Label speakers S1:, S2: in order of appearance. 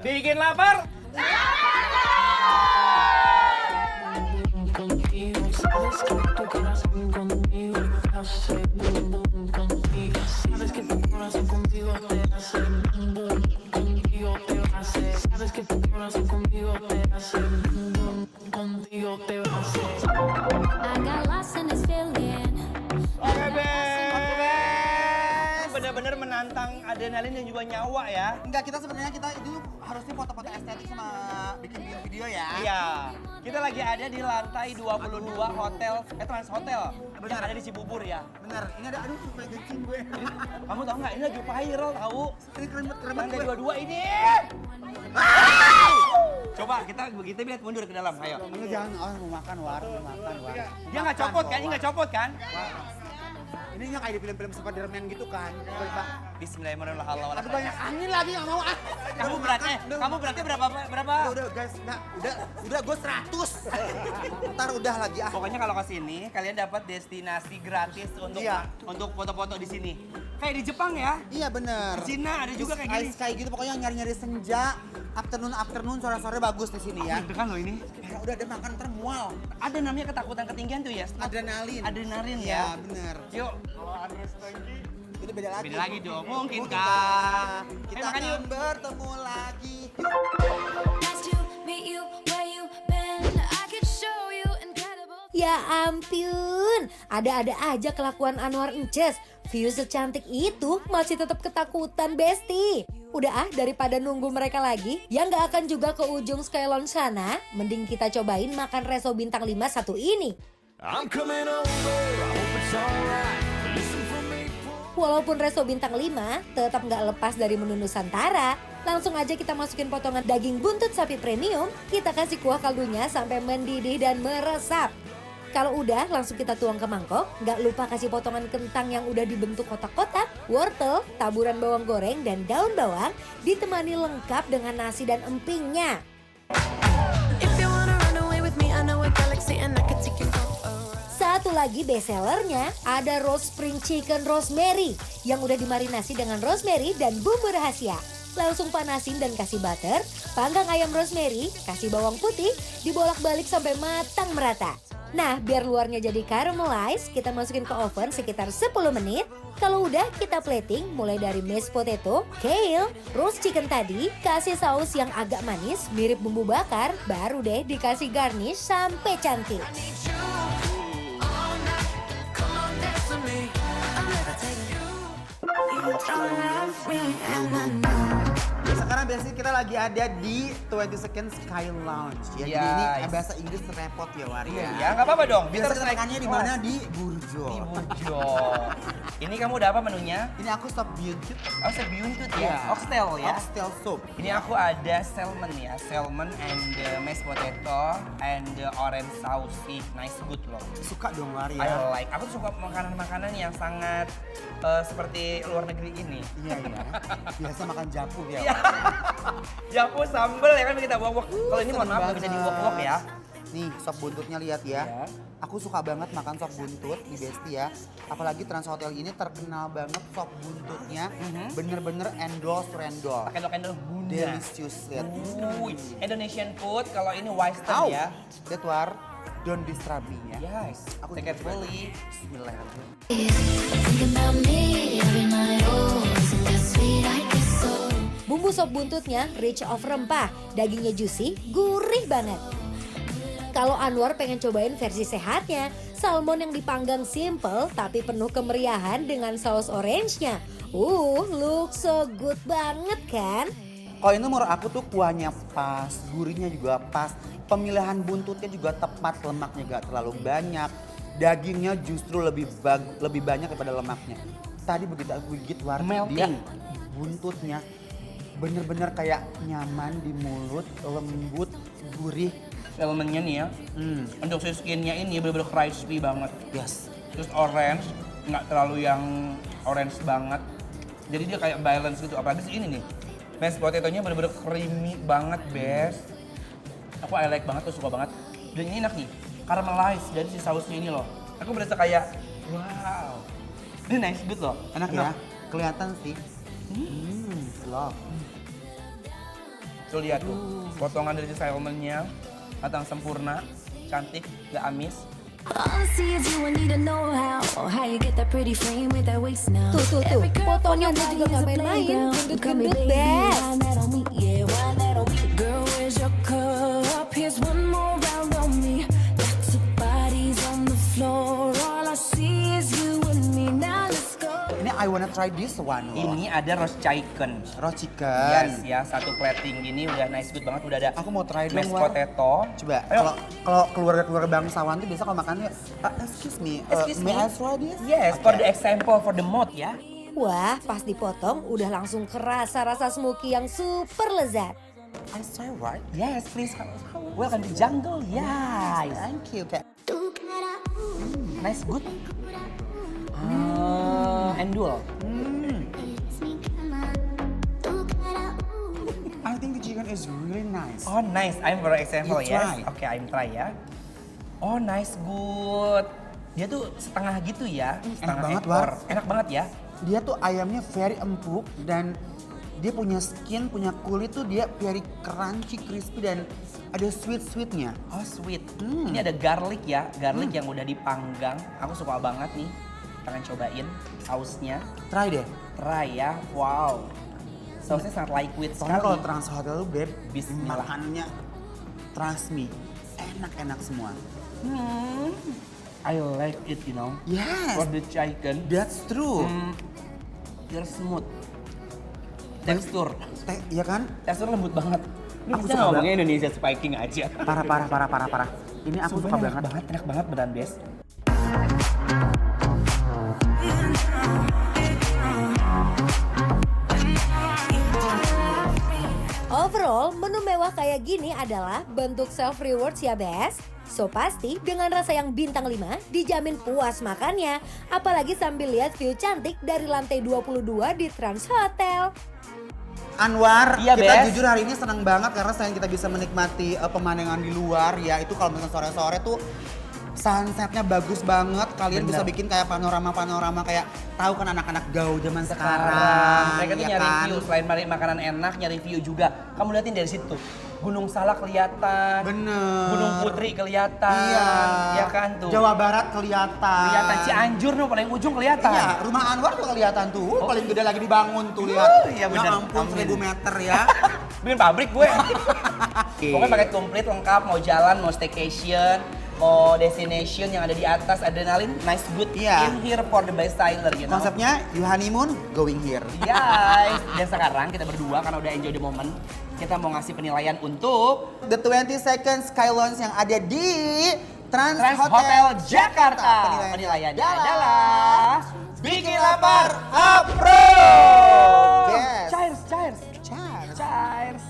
S1: Bikin lapar? Oke, Bes. Bener-bener menantang adrenalin dan juga nyawa ya.
S2: Enggak, kita sebenarnya itu harusnya foto-foto estetik sama bikin video ya.
S1: Iya. Kita lagi ada di lantai 22 Trans Hotel. Yang ada di Cibubur ya.
S2: Bener, ini ada, aduh supaya gecing gue.
S1: Kamu tahu nggak? Ini lagi viral tahu.
S2: Ini keren
S1: Lantai
S2: gue.
S1: 22 ini. Coba kita lihat mundur ke dalam, ayo.
S2: Ini jangan, mau makan war.
S1: Dia nggak copot kan? Ini nggak copot kan?
S2: Ini yang kayak di film-film Spiderman gitu kan.
S1: Bismillahirrahmanirrahim.
S2: Aduh banyak angin lagi, nggak mau ah.
S1: Kamu beratnya berapa?
S2: Udah guys, udah gue 100. Ntar udah lagi ah.
S1: Pokoknya kalau ke sini kalian dapat destinasi gratis untuk foto-foto di sini. Kayak di Jepang ya.
S2: Iya bener.
S1: Di Cina ada juga kayak gini.
S2: Kayak gitu pokoknya nyari-nyari senja, afternoon sore-sore bagus di sini ya.
S1: Deg-degan loh ini.
S2: Ya udah ada makan termual.
S1: Ada namanya ketakutan ketinggian tuh ya.
S2: Adrenalin
S1: ya.
S2: Ya bener.
S1: Yuk.
S2: Itu beda lagi.
S1: Beda lagi dong. Mungkin kah?
S2: Kita
S1: Makan
S2: akan
S1: yuk.
S2: bertemu lagi.
S3: Ya ampun, ada-ada aja kelakuan Anwar Ences. View secantik itu masih tetap ketakutan, Besti. Udah ah, daripada nunggu mereka lagi, yang gak akan juga ke ujung Skylon sana, mending kita cobain makan reso bintang 5 satu ini. Walaupun reso bintang 5 tetap nggak lepas dari menu Nusantara, langsung aja kita masukin potongan daging buntut sapi premium, kita kasih kuah kaldunya sampai mendidih dan meresap. Kalau udah, langsung kita tuang ke mangkok, nggak lupa kasih potongan kentang yang udah dibentuk kotak-kotak, wortel, taburan bawang goreng, dan daun bawang, ditemani lengkap dengan nasi dan empingnya. Satu lagi bestsellernya ada roast spring chicken rosemary yang udah dimarinasi dengan rosemary dan bumbu rahasia. Langsung panasin dan kasih butter, panggang ayam rosemary, kasih bawang putih, dibolak-balik sampai matang merata. Nah, biar luarnya jadi caramelize, kita masukin ke oven sekitar 10 menit. Kalau udah, kita plating mulai dari mashed potato, kale, roast chicken tadi, kasih saus yang agak manis, mirip bumbu bakar, baru deh dikasih garnish sampai cantik.
S2: Sekarang biasanya kita lagi ada di 22nd Sky Lounge ya. Jadi ini bahasa Inggris repot ya Waria.
S1: Ya nggak apa-apa dong.
S2: Biasa makannya di mana? Di Burjo.
S1: Di Burjo. Ini kamu udah apa menunya?
S2: Ini aku stop buntut.
S1: Oh, sebuntut ya. Oxtail ya.
S2: Oxtail soup.
S1: Ini aku ada salmon ya. Salmon and mashed potato and orange sauce. Ih, nice good loh.
S2: Suka dong Waria.
S1: I like. Aku suka makanan-makanan yang sangat seperti luar negeri ini.
S2: Iya. Biasa makan japu ya.
S1: Japu sambel ya kan kita wok-wok. Kalau ini mohon maaf nggak bisa di-wok-wok ya.
S2: Nih sop buntutnya lihat ya. Aku suka banget makan sop buntut di Besti ya. Apalagi Trans Hotel ini terkenal banget sop buntutnya. Bener-bener endorse rendol.
S1: Endol-endol bunda.
S2: Delicious lihat.
S1: Indonesian food kalau ini western ya.
S2: That war don't disturb me ya.
S1: Yes.
S2: Aku
S1: take it fully.
S2: Bismillahirrahmanirrahim.
S3: Bumbu sop buntutnya rich of rempah, dagingnya juicy, gurih banget. Kalau Anwar pengen cobain versi sehatnya, salmon yang dipanggang simple tapi penuh kemeriahan dengan saus orange-nya. Look so good banget kan?
S2: Kalau ini menurut aku tuh kuahnya pas, gurihnya juga pas, pemilihan buntutnya juga tepat, lemaknya gak terlalu banyak, dagingnya justru lebih banyak daripada lemaknya. Tadi begitu aku gigit dia buntutnya bener-bener kayak nyaman di mulut, lembut, gurih.
S1: Salmonnya nih ya, untuk si skinnya ini bener-bener crispy banget.
S2: Yes.
S1: Terus orange, nggak terlalu yang orange banget. Jadi dia kayak balance gitu, apalagi sih ini nih. Mashed potato-nya bener-bener creamy banget, best. Aku like banget, tuh suka banget. Dan ini enak nih, caramelize dari si sausnya ini loh. Aku berasa kayak, wow. Ini nice good loh.
S2: Enak ya, kelihatan sih. Love.
S1: Tuh lihat tuh, potongan dari salmonnya matang sempurna, cantik, gak amis.
S4: All I see is you, I need to know how you get that pretty frame with that waist now.
S3: Tuh,
S4: Every girl from your
S3: potongannya
S4: body
S3: juga
S4: is
S3: gak
S4: a
S3: main-main,
S4: playground. Come here,
S3: gendut-gendut
S4: baby,
S3: best.
S4: wind that on me, yeah, wind that on me. Girl, where's your cup? Here's one more round on me. Lots of bodies on the floor. All I see is you and me. Now let's go.
S2: Ini I wanna try this one loh.
S1: Ini ada roast chicken.
S2: Roast chicken.
S1: Yes ya, satu plating gini udah nice good banget. Udah ada
S2: Aku mau try dong,
S1: mashed
S2: War.
S1: potato.
S2: Coba,
S1: Ayo.
S2: kalau keluarga-keluarga bangsawan tuh biasa kalau makannya, excuse me,
S1: Excuse
S2: may
S1: me.
S2: I try this?
S1: Yes, for the example, for the mod ya.
S3: Wah, pas dipotong udah langsung kerasa rasa smoky yang super lezat.
S2: I try right?
S1: Yes, please. Welcome to jungle. Yes.
S2: Thank you. Kayak,
S1: Nice, good. Endul.
S2: I think the chicken is really nice.
S1: Oh nice, I'm for example
S2: You
S1: yes.
S2: try.
S1: Oke, I'm try ya. Oh nice, good. Dia tuh setengah gitu ya, setengah
S2: banget,
S1: ekor.
S2: War.
S1: Enak banget ya.
S2: Dia tuh ayamnya very empuk dan dia punya skin, punya kulit tuh dia very crunchy, crispy dan ada sweet-sweetnya.
S1: Oh sweet. Ini ada garlic ya, garlic yang udah dipanggang. Aku suka banget nih. Pengen cobain sausnya.
S2: Try deh.
S1: Try ya, wow. Sausnya sangat liquid
S2: Soalnya kalau
S1: sekali.
S2: Trans Hotel tuh beb,
S1: Bismillah.
S2: makannya trust me, enak-enak semua.
S1: I like it, you know.
S2: Yes,
S1: For the chicken,
S2: that's true.
S1: they're smooth. Tekstur,
S2: Ya kan?
S1: tekstur lembut banget. Ini
S2: Aku
S1: kita
S2: suka
S1: ngomongnya Indonesia spiking aja.
S2: Parah. Ini aku suka
S1: Sumpah
S2: banget.
S1: enak banget beneran Bes.
S3: Overall, menu mewah kayak gini adalah bentuk self rewards ya Bes. So pasti dengan rasa yang bintang 5 dijamin puas makannya. Apalagi sambil lihat view cantik dari lantai 22 di Trans Hotel.
S2: Anwar,
S1: Iya,
S2: kita
S1: Bes.
S2: jujur hari ini senang banget karena selain kita bisa menikmati pemandangan di luar ya, itu kalau misalnya sore-sore tuh sunsetnya bagus banget. Kalian
S1: Bener.
S2: bisa bikin kayak panorama-panorama kayak tahu kan anak-anak gaul zaman sekarang.
S1: Mereka tuh
S2: ya
S1: nyari
S2: kan?
S1: view, selain nyari makanan enak, nyari view juga. Kamu liatin dari situ. Gunung Salak kelihatan.
S2: Bener.
S1: Gunung Putri kelihatan.
S2: Iya.
S1: Ya kan tuh.
S2: Jawa Barat kelihatan.
S1: Kelihatan Cianjur nih paling ujung kelihatan.
S2: Iya, rumah Anwar tuh kelihatan tuh. Paling gede lagi dibangun tuh lihat.
S1: Iya, bener.
S2: Ya ampun,
S1: Amin.
S2: 1000 meter ya.
S1: Bikin pabrik gue. Pokoknya pakai komplit lengkap, mau jalan, mau staycation, mau destination yang ada di atas, adrenalin, nice good.
S2: Iya.
S1: In here for the best styler gitu.
S2: Konsepnya you honeymoon, going here.
S1: Guys, dan sekarang kita berdua karena udah enjoy the moment, kita mau ngasih penilaian untuk
S2: The 20 Seconds Sky Lounge yang ada di Trans,
S1: Trans Hotel Jakarta. Penilaiannya adalah bikin lapar approve.
S2: Yes.
S1: Cheers, cheers,
S2: Cheers.
S1: cheers.